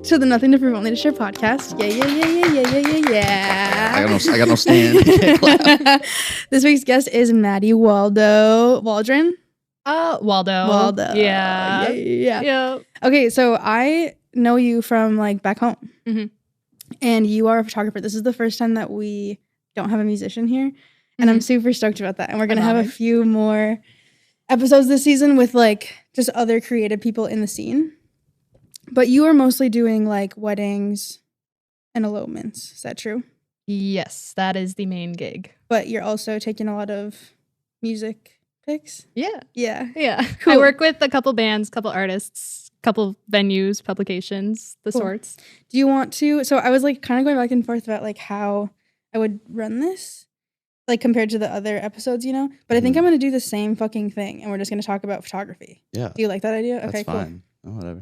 to the Nothing to Prove Only to Share podcast. Yeah. I got no stand. This week's guest is Maddi Waldo. Waldo. Waldo. Yeah. Yep. Okay, so I know you from like back home. Mm-hmm. And you are a photographer. This is the first time that we don't have a musician here. And I'm super stoked about that. And we're going to have a few more episodes this season with like just other creative people in the scene. But you are mostly doing like weddings and elopements. Is that true? Yes, that is the main gig. But you're also taking a lot of music pics? Yeah. Cool. I work with a couple bands, couple artists, couple venues, publications, the sorts. Do you want to? So I was like kind of going back and forth about like how I would run this, like compared to the other episodes, you know? But I think I'm going to do the same fucking thing and we're just going to talk about photography. Yeah. Do you like that idea? That's okay, fine. Cool. Oh, whatever.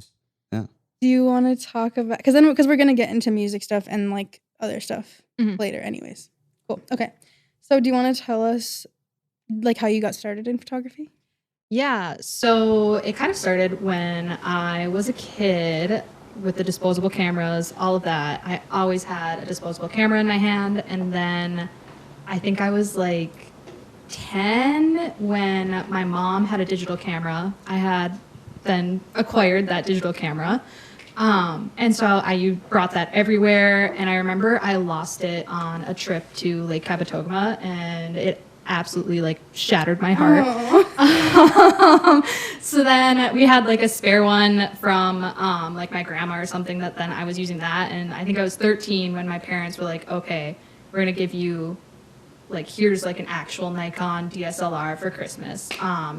Yeah. Do you want to talk about, because we're going to get into music stuff and like other stuff later anyways. Cool. Okay. So do you want to tell us like how you got started in photography? Yeah, so it kind of started when I was a kid with the disposable cameras, all of that. I always had a disposable camera in my hand, and then I think I was like 10 when my mom had a digital camera. I had then acquired that digital camera. And so I brought that everywhere, and I remember I lost it on a trip to Lake Cabotogama, and it absolutely like shattered my heart. So then we had like a spare one from like my grandma or something that then I was using that, and I think I was 13 when my parents were like, okay, we're gonna give you like, here's like an actual Nikon DSLR for Christmas.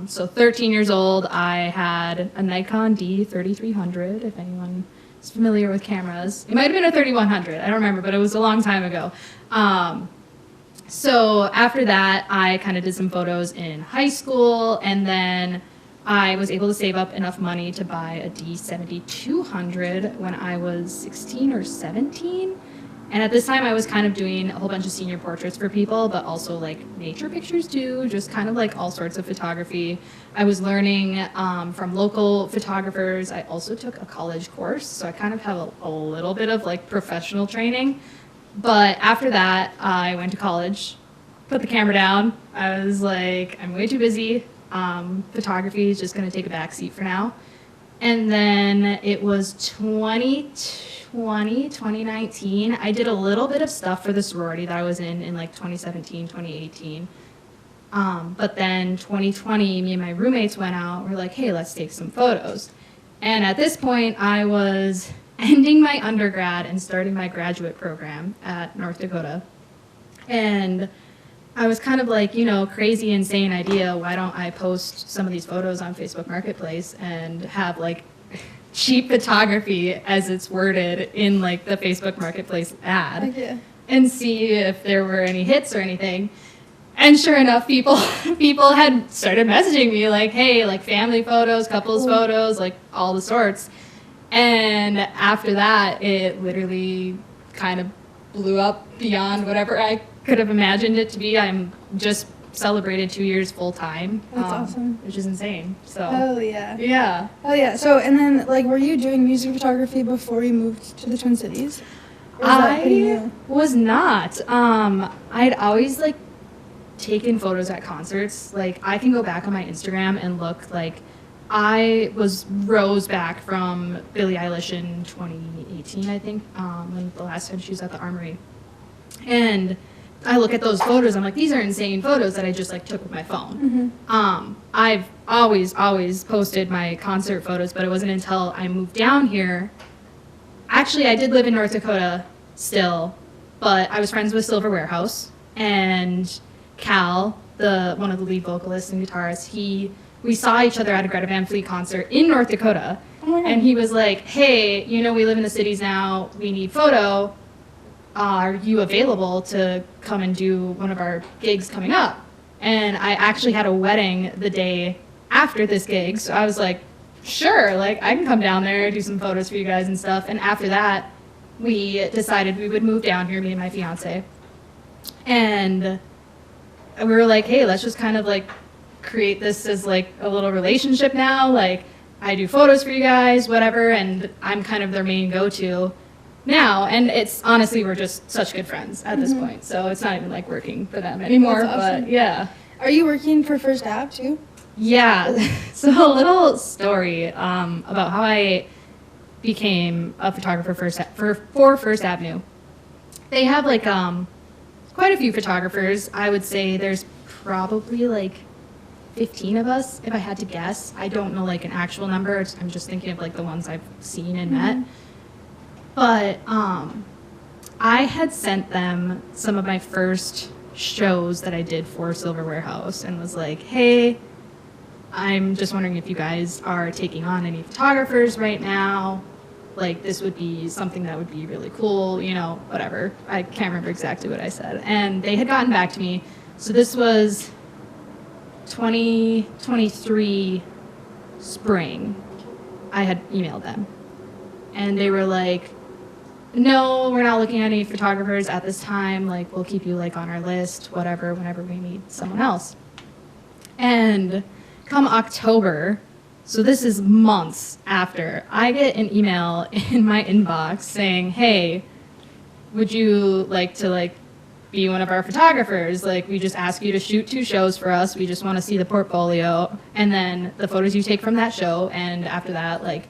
So 13 years old, I had a Nikon D3300, if anyone is familiar with cameras. It might have been a 3100, I don't remember, but it was a long time ago. So after that, I kind of did some photos in high school, and then I was able to save up enough money to buy a D7200 when I was 16 or 17. And at this time, I was kind of doing a whole bunch of senior portraits for people, but also like nature pictures too, just kind of like all sorts of photography. I was learning from local photographers. I also took a college course, so I kind of have a little bit of like professional training. But after that, I went to college, put the camera down. I was like, I'm way too busy. Photography is just going to take a backseat for now. And then it was 2019. I did a little bit of stuff for the sorority that I was in like 2017, 2018. But then 2020, me and my roommates went out. We're like, hey, let's take some photos. And at this point, I was ending my undergrad and starting my graduate program at North Dakota. And I was kind of like, crazy, insane idea. Why don't I post some of these photos on Facebook Marketplace and have like cheap photography as it's worded in like the Facebook Marketplace ad and see if there were any hits or anything. And sure enough, people had started messaging me like, hey, like family photos, couples photos, like all the sorts. And after that, it literally kind of blew up beyond whatever I could have imagined it to be. I'm just celebrated 2 years full time. That's awesome. Which is insane. So. Oh yeah. Yeah. Oh yeah. So and then like, were you doing music photography before you moved to the Twin Cities? I was not. I'd always like taken photos at concerts. Like I can go back on my Instagram and look like I was rows back from Billie Eilish in 2018, I think, when the last time she was at the Armory. And I look at those photos, I'm like, these are insane photos that I just like took with my phone. I've always posted my concert photos, but it wasn't until I moved down here. Actually, I did live in North Dakota still, but I was friends with Silver Warehouse, and Cal, one of the lead vocalists and guitarists, we saw each other at a Greta Van Fleet concert in North Dakota. And he was like, hey, we live in the cities now, we need photo. Are you available to come and do one of our gigs coming up? And I actually had a wedding the day after this gig, so I was like, sure, like I can come down there, do some photos for you guys and stuff. And after that, we decided we would move down here, me and my fiance. And we were like, hey, let's just kind of like create this as like a little relationship now. Like I do photos for you guys, whatever, and I'm kind of their main go-to now. And it's honestly, we're just such good friends at this point. So it's not even like working for them anymore, That's awesome. but yeah. Are you working for First Ave too? Yeah. So a little story about how I became a photographer for First Avenue. They have like quite a few photographers. I would say there's probably like 15 of us, if I had to guess. I don't know like an actual number. I'm just thinking of like the ones I've seen and met. But I had sent them some of my first shows that I did for Silver Warehouse and was like, hey, I'm just wondering if you guys are taking on any photographers right now. Like, this would be something that would be really cool, you know, whatever. I can't remember exactly what I said. And they had gotten back to me. So this was 2023 spring. I had emailed them. And they were like, no, we're not looking at any photographers at this time. Like, we'll keep you, like, on our list, whatever, whenever we need someone else. And come October, so this is months after, I get an email in my inbox saying, hey, would you like to, like, be one of our photographers? Like, we just ask you to shoot 2 shows for us. We just want to see the portfolio and then the photos you take from that show. And after that, like,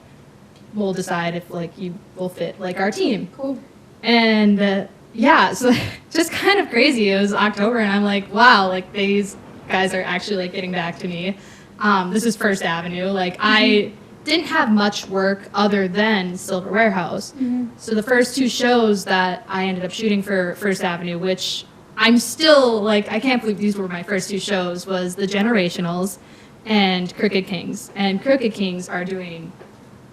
we'll decide if, like, you will fit, like, our team. Cool. And, yeah, so just kind of crazy. It was October, and I'm like, wow, like, these guys are actually, like, getting back to me. This is First Avenue. Like, I didn't have much work other than Silver Warehouse. So the first 2 shows that I ended up shooting for First Avenue, which I'm still, like, I can't believe these were my first 2 shows, was the Generationals and Crooked Kings. And Crooked Kings are doing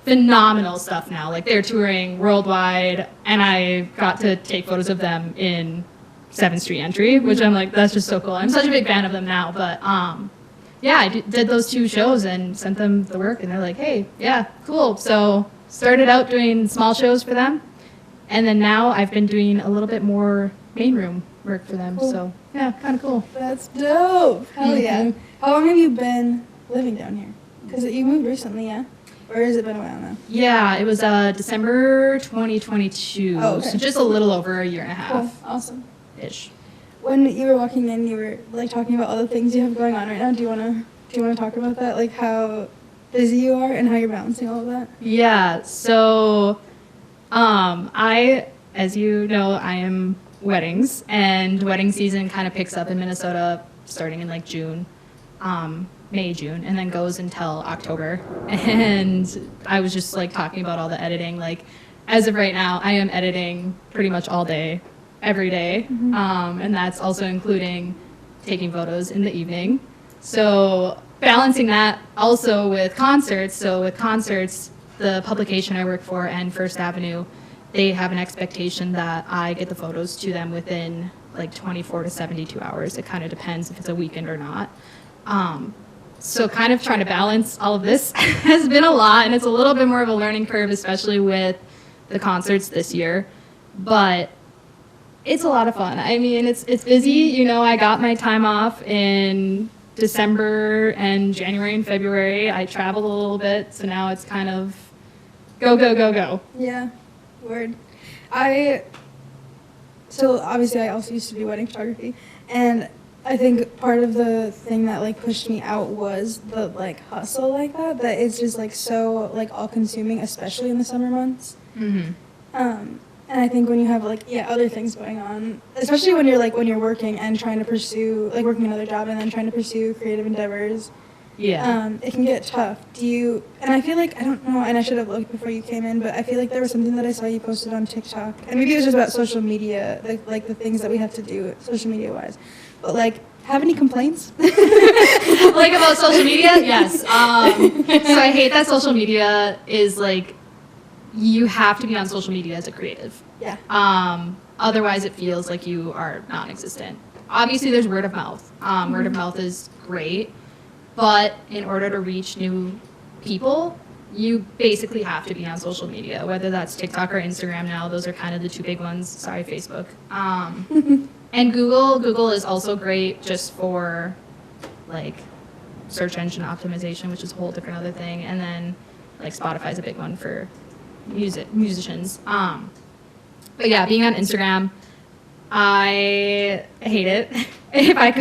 phenomenal stuff now. Like, they're touring worldwide, and I got to take photos of them in 7th Street Entry, which I'm like, that's just so cool. I'm such a big fan of them now, but yeah, I did those 2 shows and sent them the work, and they're like, hey, yeah, cool. So started out doing small shows for them, and then now I've been doing a little bit more main room work for them. Cool. So yeah, kind of cool. That's dope. Hell yeah. How long have you been living down here? Because you moved recently, yeah? Or has it been a while now? Yeah, it was December 2022, Oh, okay. so just a little over a year and a Cool. half. Awesome. Ish. When you were walking in, you were like talking about all the things you have going on right now. Do you wanna talk about that? Like how busy you are and how you're balancing all of that? Yeah. So, as you know, I am weddings, and wedding season kind of picks up in Minnesota starting in like June, May, June, and then goes until October. And I was just like talking about all the editing. Like, as of right now, I am editing pretty much all day, every day, and that's also including taking photos in the evening. So balancing that also with concerts. So with concerts, the publication I work for and First Avenue, they have an expectation that I get the photos to them within like 24 to 72 hours. It kind of depends if it's a weekend or not. So kind of trying to balance all of this has been a lot, and it's a little bit more of a learning curve, especially with the concerts this year. But it's a lot of fun. I mean, it's busy. You know, I got my time off in December and January and February. I traveled a little bit, so now it's kind of go, go, go, go. Yeah, word. So obviously I also used to do wedding photography, and I think part of the thing that like pushed me out was the like hustle like that it's just like so like all consuming, especially in the summer months. And I think when you have like other things going on, especially when you're working and trying to pursue like working another job and then trying to pursue creative endeavors, it can get tough. And I feel like, I don't know, and I should have looked before you came in, but I feel like there was something that I saw you posted on TikTok, and maybe it was just about social media, like the things that we have to do social media wise. But like, have any complaints? Like about social media? Yes. So I hate that social media is like, you have to be on social media as a creative. Yeah. Otherwise it feels like you are non-existent. Obviously there's word of mouth. Word of mouth is great, but in order to reach new people, you basically have to be on social media, whether that's TikTok or Instagram now. Those are kind of the 2 big ones. Sorry, Facebook. And Google is also great just for like search engine optimization, which is a whole different other thing. And then like Spotify's a big one for musicians. But yeah, being on Instagram, I hate it. I'm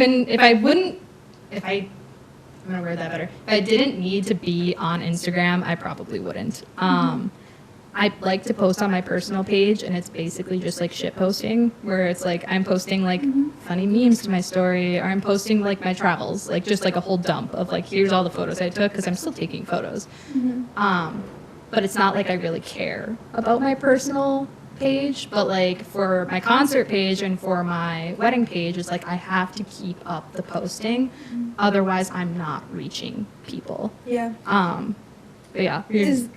gonna word that better. If I didn't need to be on Instagram, I probably wouldn't. I like to post on my personal page, and it's basically just like shit posting, where it's like I'm posting like funny memes to my story, or I'm posting like my travels, like just like a whole dump of like, here's all the photos I took, because I'm still taking photos. But it's not like I really care about my personal page, but like for my concert page and for my wedding page, it's like I have to keep up the posting, otherwise I'm not reaching people. Yeah. But yeah,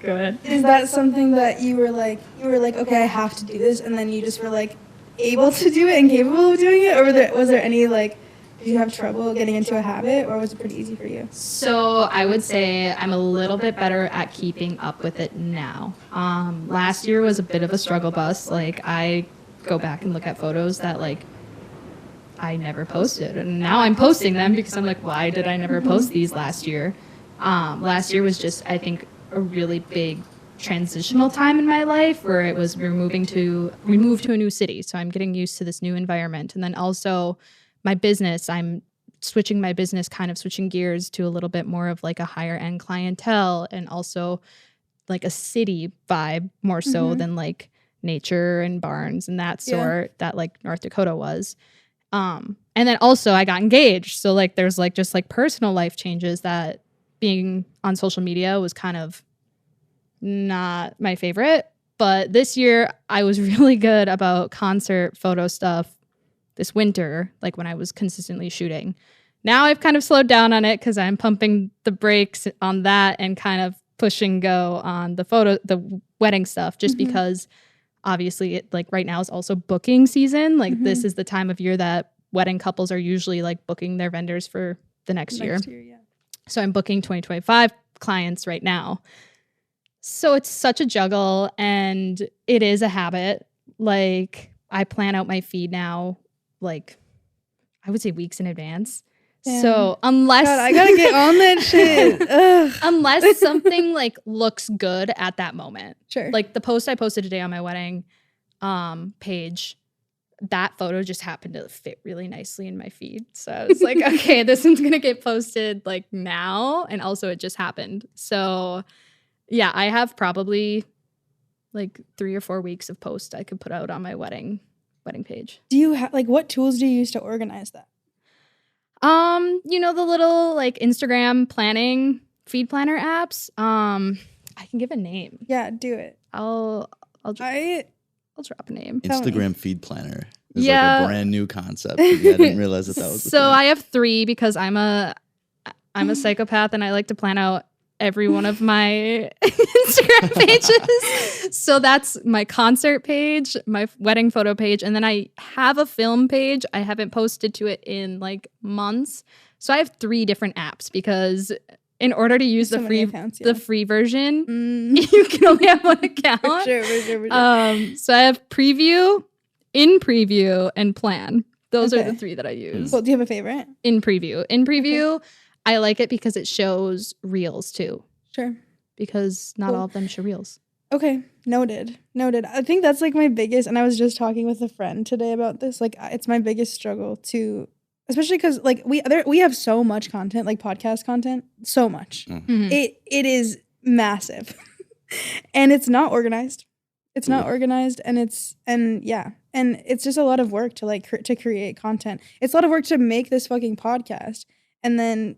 go ahead. Is that something that you were like, okay, I have to do this, and then you just were like able to do it and capable of doing it, or was there any like, did you have trouble getting into a habit, or was it pretty easy for you? So I would say I'm a little bit better at keeping up with it now. Last year was a bit of a struggle bus. Like I go back and look at photos that like I never posted, and now I'm posting them because I'm like, why did I never post these last year? Last year was just, I think, a really big transitional time in my life, where it was we moved to a new city, so I'm getting used to this new environment, and then also my business, I'm switching my business, kind of switching gears to a little bit more of like a higher end clientele, and also like a city vibe more so than like nature and barns and that sort that like North Dakota was. And then also I got engaged, so like there's like just like personal life changes that being on social media was kind of not my favorite. But this year I was really good about concert photo stuff this winter, like when I was consistently shooting. Now I've kind of slowed down on it because I'm pumping the brakes on that and kind of push and go on the wedding stuff, just because obviously it like right now is also booking season. Like this is the time of year that wedding couples are usually like booking their vendors for the next year. Yeah. So I'm booking 2025 clients right now. So it's such a juggle, and it is a habit. Like I plan out my feed now, like I would say weeks in advance. Damn. So unless God, I gotta get on that shit. Unless something like looks good at that moment. Sure. Like the post I posted today on my wedding page, that photo just happened to fit really nicely in my feed. So I was like, okay, this one's going to get posted like now. And also it just happened. So yeah, I have probably like 3 or 4 weeks of posts I could put out on my wedding page. Do you have like, what tools do you use to organize that? The little like Instagram planning feed planner apps. I can give a name. Yeah, do it. I'll drop a name. Instagram feed planner is like a brand new concept. I didn't realize that was so I have 3 because I'm a psychopath and I like to plan out every one of my Instagram pages. So that's my concert page, my wedding photo page, and then I have a film page. I haven't posted to it in like months. So I have 3 different apps because in order to use the free version, you can only have one account. For sure. So I have preview, in preview, and plan. Those are the 3 that I use. Well, do you have a favorite? In preview. Okay. I like it because it shows reels too. Sure. Because not all of them show reels. Okay. Noted. I think that's like my biggest, and I was just talking with a friend today about this. Like it's my biggest struggle to, especially because like we have so much content, like podcast content, so much. It is massive, and it's not organized. It's not organized, and it's just a lot of work to like to create content. It's a lot of work to make this fucking podcast, and then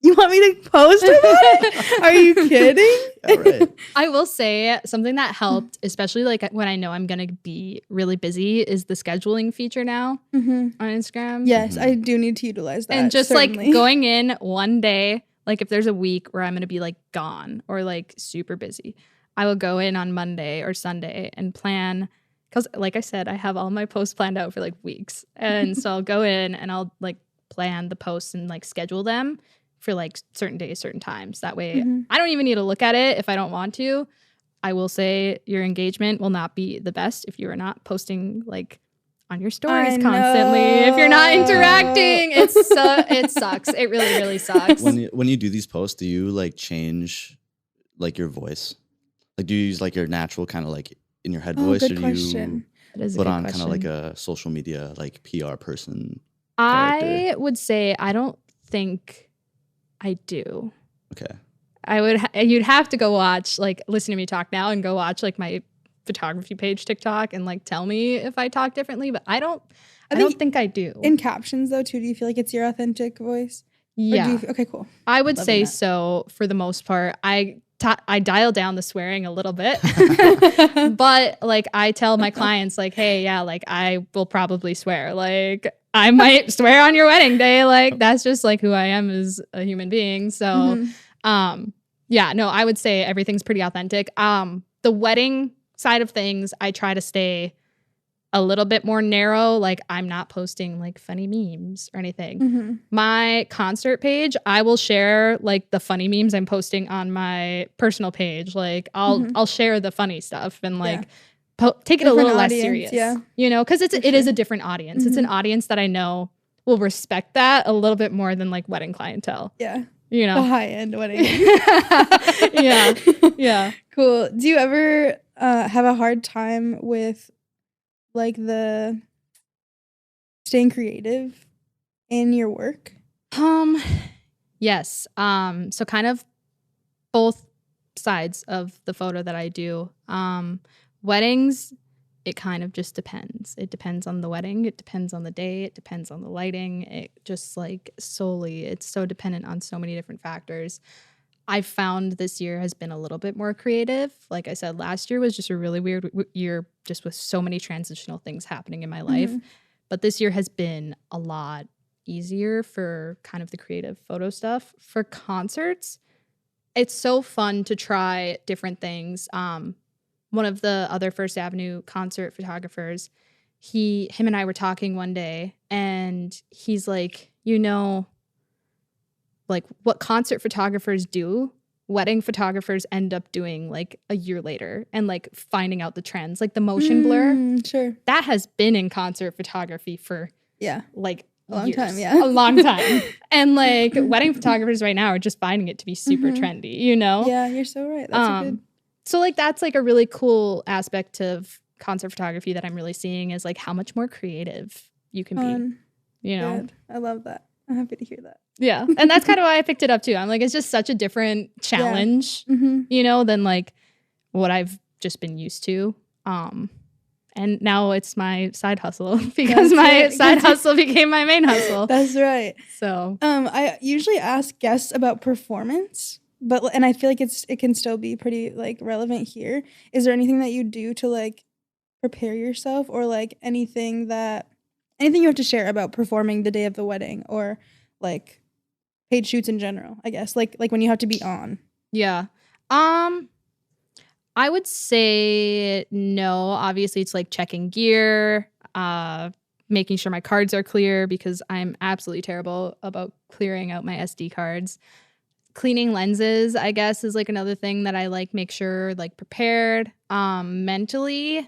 you want me to post about it? Are you kidding? Yeah, right. I will say something that helped, especially like when I know I'm going to be really busy, is the scheduling feature now on Instagram. Yes, I do need to utilize that. And just certainly. like going in one day, like if there's a week where I'm going to be like gone or like super busy, I will go in on Monday or Sunday and plan. Because like I said, I have all my posts planned out for like weeks. And so I'll go in and I'll like plan the posts and like schedule them for like certain days, certain times. That way I don't even need to look at it if I don't want to. I will say your engagement will not be the best if you are not posting like on your stories constantly. If you're not interacting, it sucks. It really, really sucks. When you do these posts, do you like change like your voice? Like, do you use like your natural kind of like in your head voice, good or do question. you put on kind of like a social media like PR person character? I would say I don't think I do. Okay. You'd have to go watch, like, listen to me talk now and go watch like my photography page TikTok and like tell me if I talk differently, but I don't think I do. In captions though too, do you feel like it's your authentic voice? Yeah. Okay, cool. I would say so for the most part. I dial down the swearing a little bit, but like I tell my clients like, hey, yeah, like I will probably swear. Like I might swear on your wedding day. Like that's just like who I am as a human being. So, yeah, no, I would say everything's pretty authentic. The wedding side of things, I try to stay a little bit more narrow. Like I'm not posting like funny memes or anything. My concert page, I will share like the funny memes I'm posting on my personal page. Like I'll share the funny stuff and like take it a little less serious. Yeah. You know, because it is a different audience. It's an audience that I know will respect that a little bit more than like wedding clientele. Yeah. You know, the high end wedding. Yeah. Yeah. Cool. Do you ever have a hard time with like the staying creative in your work? Yes. So kind of both sides of the photo that I do. Weddings, it kind of just depends. It depends on the wedding. It depends on the day. It depends on the lighting. It just like solely, it's so dependent on so many different factors. I found this year has been a little bit more creative. Like I said, last year was just a really weird year, just with so many transitional things happening in my life. But this year has been a lot easier for kind of the creative photo stuff. For concerts, it's so fun to try different things. One of the other First Avenue concert photographers, him and I were talking one day, and he's like, you know, like what concert photographers do, wedding photographers end up doing like a year later and like finding out the trends, like the motion blur. Sure. That has been in concert photography for like a long years. time. Yeah. A long time. And like wedding photographers right now are just finding it to be super trendy, you know? Yeah, you're so right. That's a good. So like that's like a really cool aspect of concert photography that I'm really seeing is like how much more creative you can be. You know? Good. I love that. I'm happy to hear that. Yeah. And that's kind of why I picked it up too. I'm like, it's just such a different challenge, you know, than like what I've just been used to. And now it's my side hustle because side hustle became my main hustle. That's right. So I usually ask guests about performance, and I feel like it can still be pretty like relevant here. Is there anything that you do to like prepare yourself, or like anything you have to share about performing the day of the wedding, or like paid shoots in general, I guess, like when you have to be on? Yeah. I would say no. Obviously, it's like checking gear, making sure my cards are clear because I'm absolutely terrible about clearing out my SD cards. Cleaning lenses, I guess, is like another thing that I like make sure like prepared. Mentally,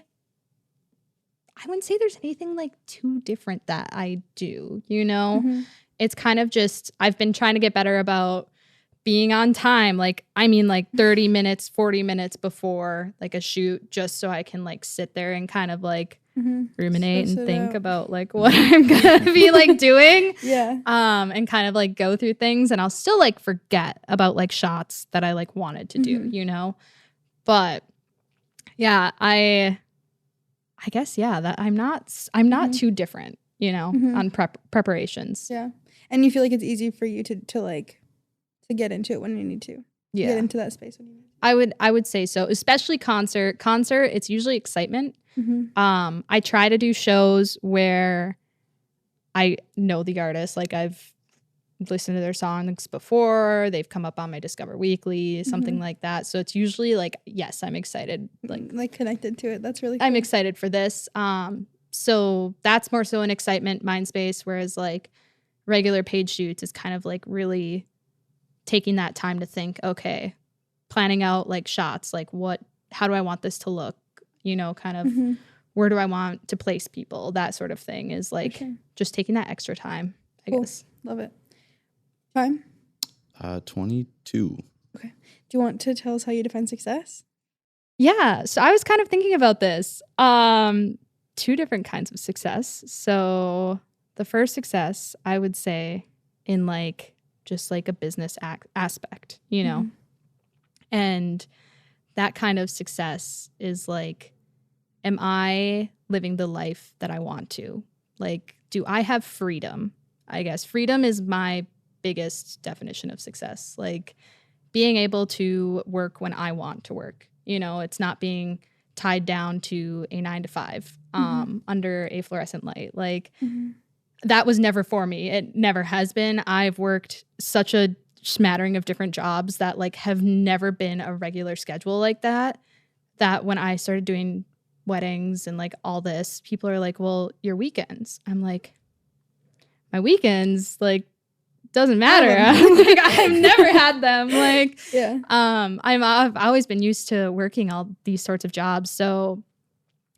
I wouldn't say there's anything like too different that I do, you know? It's kind of just, I've been trying to get better about being on time. Like, I mean, like 30 minutes, 40 minutes before like a shoot, just so I can like sit there and kind of like ruminate and think about like what I'm going to be like doing. Yeah. And kind of like go through things, and I'll still like forget about like shots that I like wanted to do, you know? But yeah, I guess, yeah, that I'm not too different, you know, on preparations. Yeah. And you feel like it's easy for you to like to get into it when you need to. Yeah. Get into that space when you need to. I would say so, especially concert. It's usually excitement. I try to do shows where I know the artist, like I've listened to their songs before, they've come up on my Discover Weekly, something like that. So it's usually like, yes, I'm excited. Like connected to it. That's really cool. I'm excited for this. So that's more so an excitement mind space, whereas like regular page shoots is kind of like really taking that time to think, okay, planning out like shots, like how do I want this to look? You know, kind of where do I want to place people? That sort of thing is like just taking that extra time, I guess. Love it. Time? 22. Okay. Do you want to tell us how you define success? Yeah. So I was kind of thinking about this. 2 different kinds of success. So the first success, I would say in like just like a business aspect, you know? And that kind of success is like, am I living the life that I want to? Like, do I have freedom? I guess freedom is my biggest definition of success. Like being able to work when I want to work. You know, it's not being tied down to a 9 to 5 under a fluorescent light. Like that was never for me. It never has been. I've worked such a smattering of different jobs that like have never been a regular schedule like that. That when I started doing weddings and like all this, people are like, well, your weekends. I'm like, my weekends, like, doesn't matter. Like I've never had them. Like, I've always been used to working all these sorts of jobs. So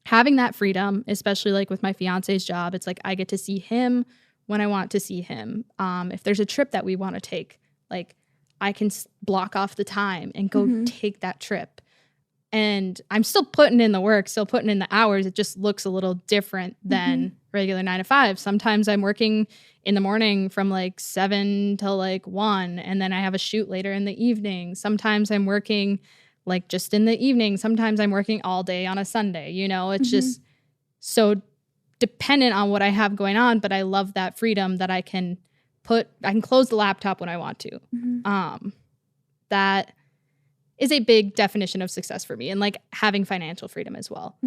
having that freedom, especially like with my fiance's job, it's like I get to see him when I want to see him. If there's a trip that we want to take, like I can block off the time and go take that trip. And I'm still putting in the work, still putting in the hours. It just looks a little different than regular 9 to 5. Sometimes I'm working in the morning from like 7 till like 1, and then I have a shoot later in the evening. Sometimes I'm working like just in the evening. Sometimes I'm working all day on a Sunday. You know, it's just so dependent on what I have going on. But I love that freedom that I can close the laptop when I want to. That is a big definition of success for me, and like having financial freedom as well.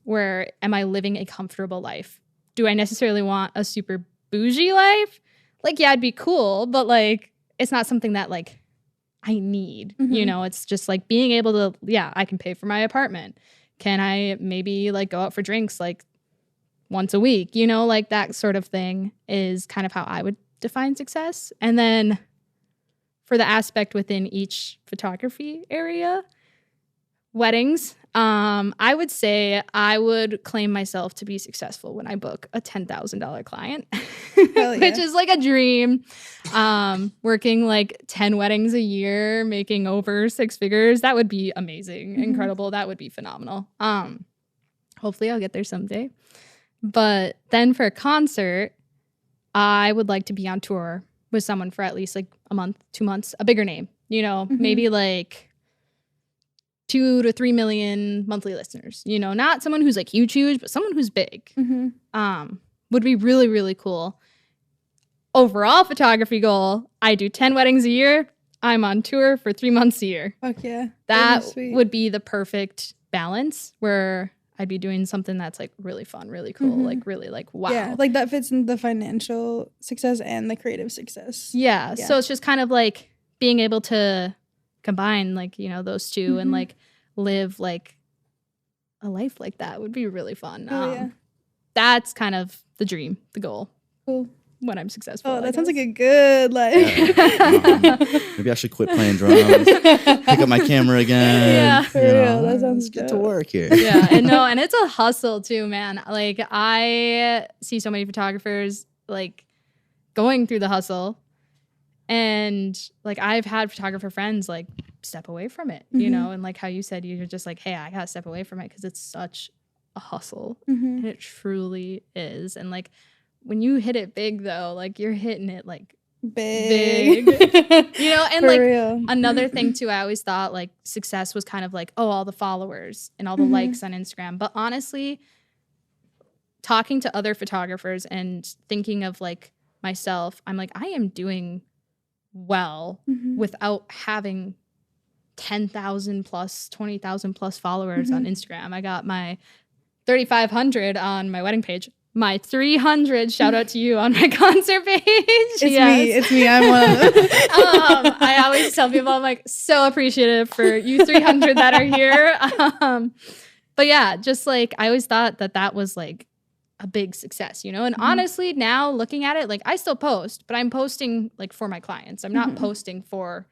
Where am I living a comfortable life? Do I necessarily want a super bougie life? Like, yeah, it'd be cool, but like, it's not something that like I need, you know, it's just like being able to, I can pay for my apartment. Can I maybe like go out for drinks like once a week, you know, like that sort of thing is kind of how I would define success. And then for the aspect within each photography area, weddings, I would say I would claim myself to be successful when I book a $10,000 client, which is like a dream. Working like 10 weddings a year, making over 6 figures, that would be amazing, incredible. That would be phenomenal. Hopefully I'll get there someday. But then for a concert, I would like to be on tour with someone for at least like a month, 2 months, a bigger name, you know, maybe like 2 to 3 million monthly listeners, you know, not someone who's like huge, but someone who's big. Would be really, really cool. Overall photography goal, I do 10 weddings a year. I'm on tour for 3 months a year. Fuck yeah. That would be the perfect balance where I'd be doing something that's like really fun, really cool, like really like wow. Yeah, like that fits in the financial success and the creative success. Yeah. So it's just kind of like being able to combine like, you know, those two and like live like a life like that would be really fun. That's kind of the dream, the goal. Cool. When I'm successful. Oh, that sounds like a good life. Maybe I should quit playing drums, pick up my camera again. Yeah, for real. That sounds good to work here. Yeah, and it's a hustle too, man. Like I see so many photographers like going through the hustle, and like I've had photographer friends like step away from it, you know, and like how you said you're just like, hey, I gotta step away from it because it's such a hustle, and it truly is, and like. When you hit it big, though, like you're hitting it like big. You know, and for like real. Another thing, too, I always thought like success was kind of like, oh, all the followers and all the likes on Instagram. But honestly, talking to other photographers and thinking of like myself, I'm like, I am doing well without having 10,000 plus, 20,000 plus followers on Instagram. I got my 3,500 on my wedding page. My 300, shout out to you on my concert page. It's me. I'm one of them. I always tell people I'm like so appreciative for you 300 that are here. But yeah, just like I always thought that was like a big success, you know? And honestly, now looking at it, like I still post, but I'm posting like for my clients. I'm not posting for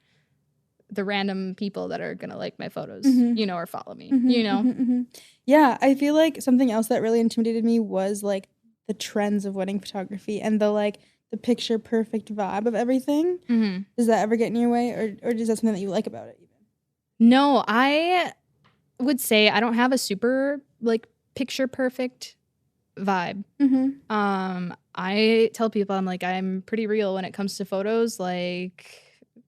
the random people that are gonna like my photos, or follow me, Yeah, I feel like something else that really intimidated me was like the trends of wedding photography and the picture perfect vibe of everything. Does that ever get in your way, or is that something that you like about it even? No, I would say I don't have a super like picture perfect vibe. I tell people I'm pretty real when it comes to photos. Like,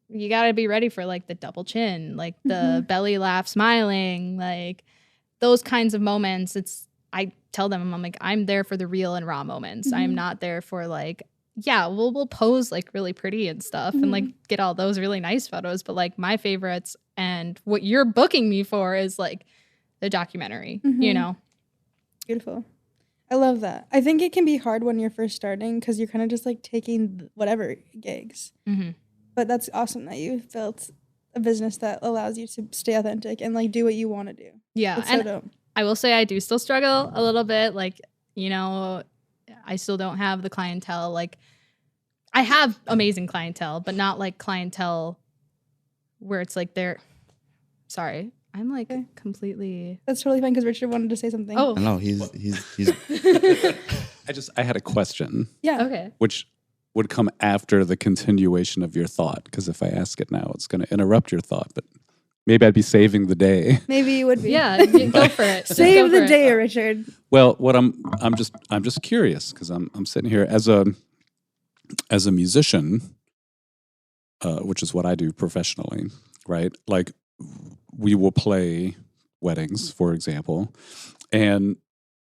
you gotta be ready for like the double chin, like the belly laugh smiling, like those kinds of moments. I tell them, I'm like, I'm there for the real and raw moments. I'm not there for like, yeah, we'll pose like really pretty and stuff and like get all those really nice photos, but like my favorites and what you're booking me for is like the documentary, Beautiful. I love that. I think it can be hard when you're first starting because you're kind of just like taking whatever gigs. But that's awesome that you built a business that allows you to stay authentic and like do what you want to do. Yeah. That's and so dope. I will say I do still struggle a little bit. Like, I still don't have the clientele. Like, I have amazing clientele, but not like clientele where it's like sorry. I'm like completely. That's totally fine because Richard wanted to say something. Oh, No, he's. I had a question. Yeah. Okay. Which would come after the continuation of your thought, because if I ask it now, it's going to interrupt your thought. But maybe I'd be saving the day. Maybe you would be. Yeah, go for it. Save the day, Richard. Well, what I'm just curious because I'm sitting here as a musician, which is what I do professionally, right? Like, we will play weddings, for example, and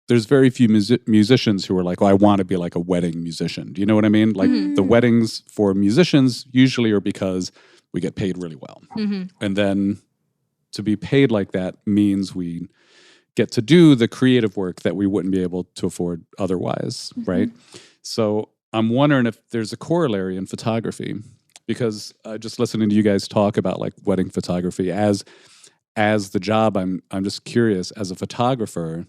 there's very few musicians who are like, "Oh, I want to be like a wedding musician." Do you know what I mean? Like, the weddings for musicians usually are because we get paid really well, and then to be paid like that means we get to do the creative work that we wouldn't be able to afford otherwise, right? So I'm wondering if there's a corollary in photography, because just listening to you guys talk about like wedding photography as the job, I'm just curious, as a photographer,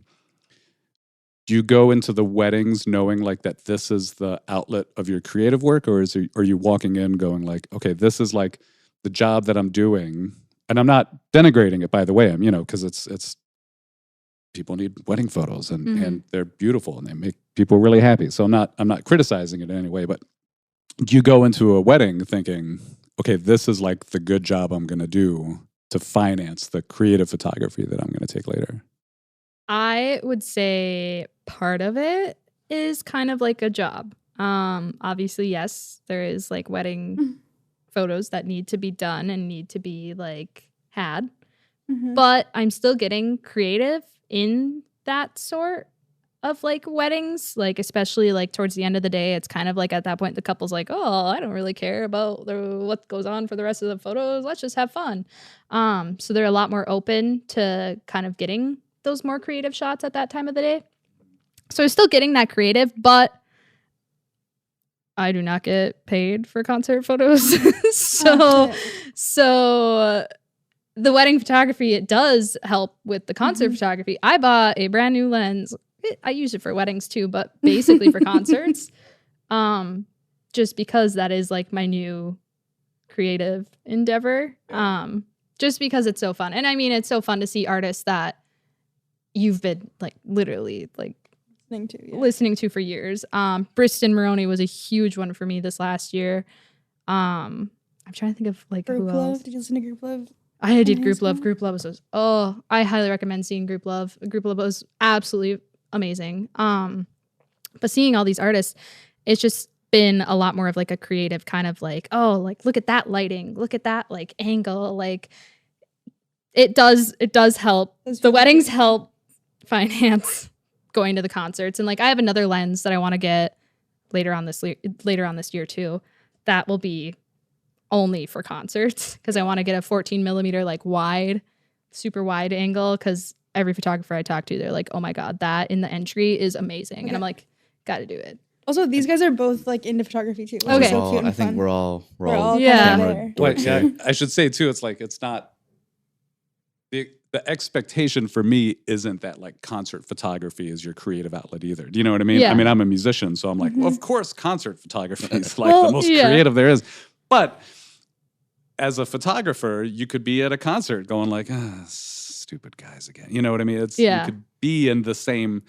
do you go into the weddings knowing like that this is the outlet of your creative work, or are you walking in going like, okay, this is like the job that I'm doing, and I'm not denigrating it, by the way, because it's people need wedding photos and they're beautiful and they make people really happy. So I'm not criticizing it in any way, but do you go into a wedding thinking, okay, this is like the good job I'm going to do to finance the creative photography that I'm going to take later? I would say part of it is kind of like a job. Obviously, yes, there is like wedding photos that need to be done and need to be like had, but I'm still getting creative in that sort of like weddings, like especially like towards the end of the day. It's kind of like at that point the couple's like, oh, I don't really care about what goes on for the rest of the photos, let's just have fun. So they're a lot more open to kind of getting those more creative shots at that time of the day. So I'm still getting that creative, but I do not get paid for concert photos. So the wedding photography, it does help with the concert photography. I bought a brand new lens. I use it for weddings too, but basically for concerts. Just because that is like my new creative endeavor. Just because it's so fun. And I mean, it's so fun to see artists that you've been like literally like listening to for years. Briston Maroney was a huge one for me this last year. I'm trying to think of like Group who Love. else. Did you listen to Group Love? I did Group Love. Group Love was I highly recommend seeing Group Love. Group Love was absolutely amazing. But seeing all these artists, it's just been a lot more of like a creative kind of like, oh, like look at that lighting, look at that like angle. Like it does help. The weddings help finance going to the concerts. And like I have another lens that I want to get later on this year too. That will be only for concerts because I want to get a 14 millimeter like wide, super wide angle, because every photographer I talk to, they're like, oh my God, that in the entry is amazing. Okay. And I'm like, gotta do it. Also, these guys are both like into photography too. Okay. So cute and I think fun. we're all yeah. camera But dorks yeah, here. I should say too, it's like, it's not the expectation for me isn't that like concert photography is your creative outlet either. Do you know what I mean? Yeah. I mean, I'm a musician, so I'm like, well, of course concert photography is like the most creative there is. But as a photographer, you could be at a concert going like, stupid guys again. You know what I mean? You could be in the same,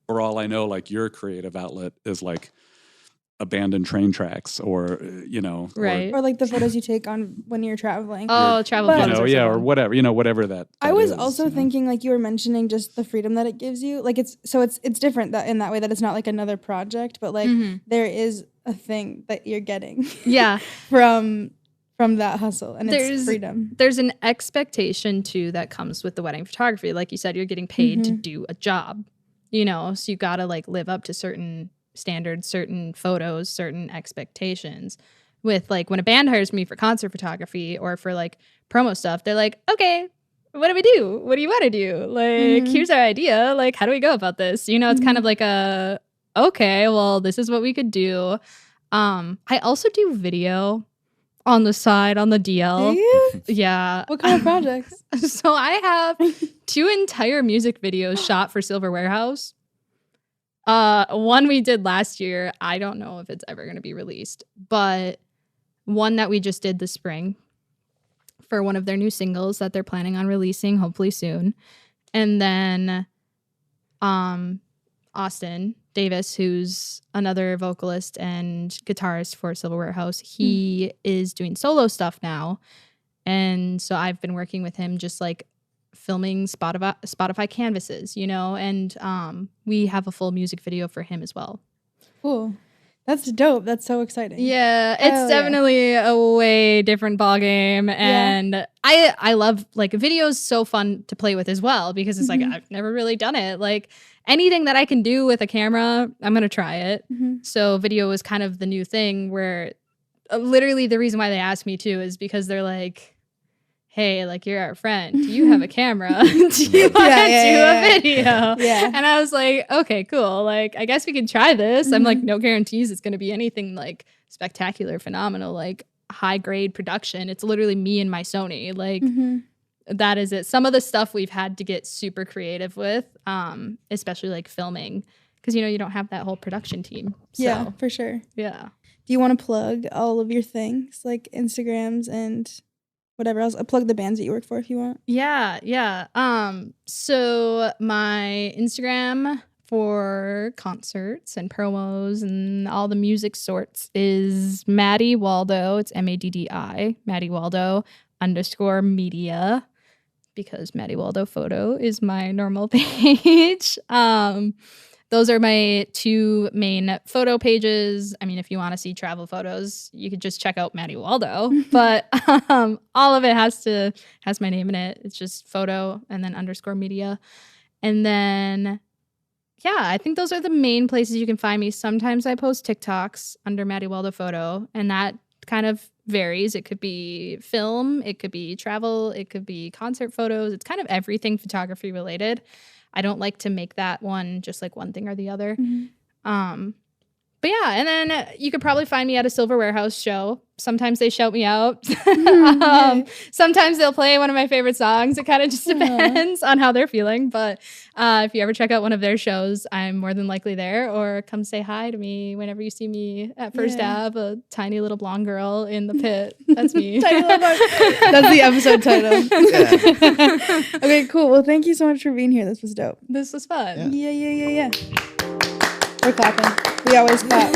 for all I know, like your creative outlet is like abandoned train tracks or, right. Or like the photos you take on when you're traveling. Travel photos. Or whatever, whatever that I was is, also thinking, like you were mentioning, just the freedom that it gives you. Like it's different that in that way that it's not like another project, but like there is a thing that you're getting. Yeah. from that hustle, and it's freedom. There's an expectation too that comes with the wedding photography. Like you said, you're getting paid to do a job, so you got to like live up to certain standards, certain photos, certain expectations. With like when a band hires me for concert photography or for like promo stuff, they're like, okay, what do we do? What do you want to do? Like, here's our idea. Like, how do we go about this? It's kind of like okay, well, this is what we could do. I also do video on the side, on the DL. Do you? Yeah. What kind of projects? So I have 2 entire music videos shot for Silver Warehouse. One we did last year. I don't know if it's ever going to be released, but one that we just did this spring for one of their new singles that they're planning on releasing hopefully soon. And then Austin Davis, who's another vocalist and guitarist for Silver Warehouse, he is doing solo stuff now. And so I've been working with him just like filming Spotify canvases, and we have a full music video for him as well. Cool. That's dope. That's so exciting. Yeah, it's definitely a way different ballgame. And I love, like, video is so fun to play with as well because it's like, I've never really done it. Like, anything that I can do with a camera, I'm going to try it. So video is kind of the new thing where literally the reason why they asked me too is because they're like, hey, like, you're our friend. Do you have a camera? Do you want to do a video? Yeah. And I was like, okay, cool. Like, I guess we can try this. I'm like, no guarantees it's going to be anything like spectacular, phenomenal, like high grade production. It's literally me and my Sony. Like, that is it. Some of the stuff we've had to get super creative with, especially like filming, because, you don't have that whole production team. So, yeah, for sure. Yeah. Do you want to plug all of your things, like Instagrams and whatever else? I'll plug the bands that you work for if you want. Yeah. So my Instagram for concerts and promos and all the music sorts is Maddi Waldo. It's Maddi, Maddi Waldo _media, because Maddi Waldo photo is my normal page. Those are my 2 main photo pages. I mean, if you want to see travel photos, you could just check out Maddi Waldo. But all of it has my name in it. It's just photo and then _media. And then, yeah, I think those are the main places you can find me. Sometimes I post TikToks under Maddi Waldo photo, and that kind of varies. It could be film, it could be travel, it could be concert photos. It's kind of everything photography related. I don't like to make that one just like one thing or the other. But yeah, and then you could probably find me at a Silver Warehouse show. Sometimes they shout me out. Sometimes they'll play one of my favorite songs. It kind of just depends on how they're feeling. But if you ever check out one of their shows, I'm more than likely there. Or come say hi to me whenever you see me at First Ave, a tiny little blonde girl in the pit. That's me. That's the episode title. Okay, cool. Well, thank you so much for being here. This was dope. This was fun. Yeah. We're clapping. We always clap.